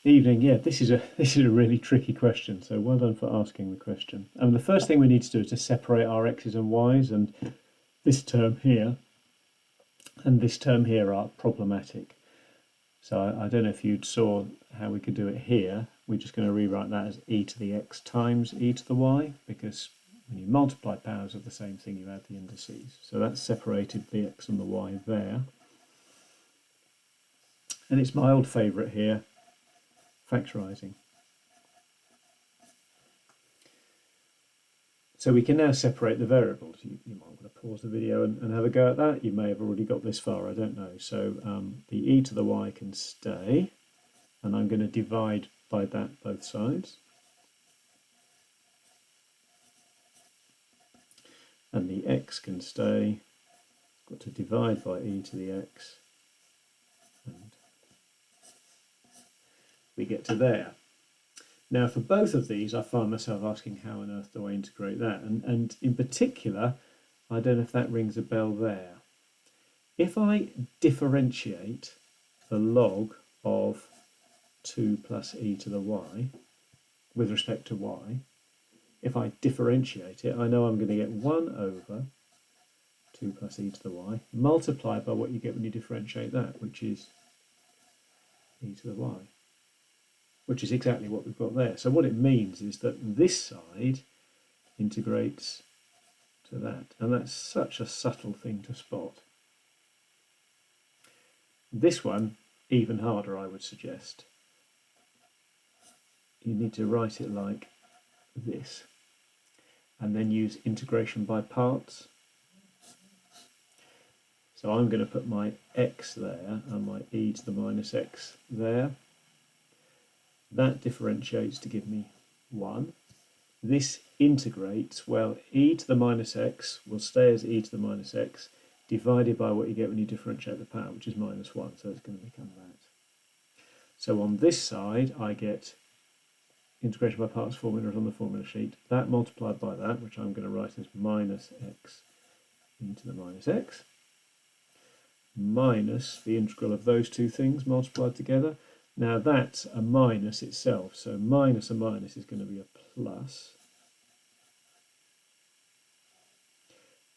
Evening. Yeah, this is a really tricky question. So well done for asking the question. The first thing we need to do is to separate our x's and y's, and this term here and this term here are problematic. So I don't know if you saw how we could do it here. We're just going to rewrite that as e to the x times e to the y, because when you multiply powers of the same thing, you add the indices. So that's separated the x and the y there. And it's my old favourite here, factorising. So we can now separate the variables. You might want to pause the video and have a go at that. You may have already got this far, I don't know. So the e to the y can stay, and I'm going to divide by that both sides. And the x can stay. Got to divide by e to the x, and we get to there. Now for both of these, I find myself asking how on earth do I integrate that? And in particular, I don't know if that rings a bell there. If I differentiate the log of 2 plus e to the y with respect to y, if I differentiate it, I know I'm going to get 1 over 2 plus e to the y multiplied by what you get when you differentiate that, which is e to the y, which is exactly what we've got there. So what it means is that this side integrates to that, and that's such a subtle thing to spot. This one, even harder, I would suggest. You need to write it like this, and then use integration by parts. So I'm going to put my x there and my e to the minus x there. That differentiates to give me 1. This integrates, well, e to the minus x will stay as e to the minus x divided by what you get when you differentiate the power, which is minus 1, so it's going to become that. So on this side, I get integration by parts formula on the formula sheet. That multiplied by that, which I'm going to write as minus x into the minus x, minus the integral of those two things multiplied together. Now that's a minus itself, so minus a minus is going to be a plus.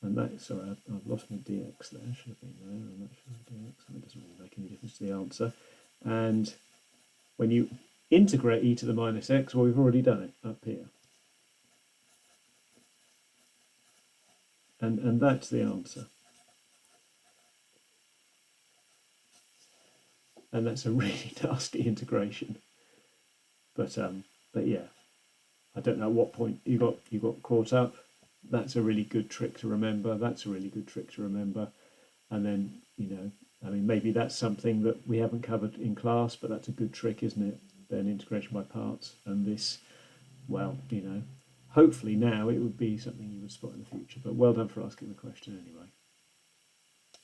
And that, sorry, I've lost my dx there, should have been there, and that should have been dx, and it doesn't really make any difference to the answer. And when you integrate e to the minus x, well, we've already done it up here. And that's the answer. And that's a really nasty integration. But yeah, I don't know at what point you got caught up. That's a really good trick to remember. That's a really good trick to remember. And then, you know, I mean, maybe that's something that we haven't covered in class, but that's a good trick, isn't it? Then integration by parts. And this, well, you know, hopefully now it would be something you would spot in the future. But well done for asking the question anyway.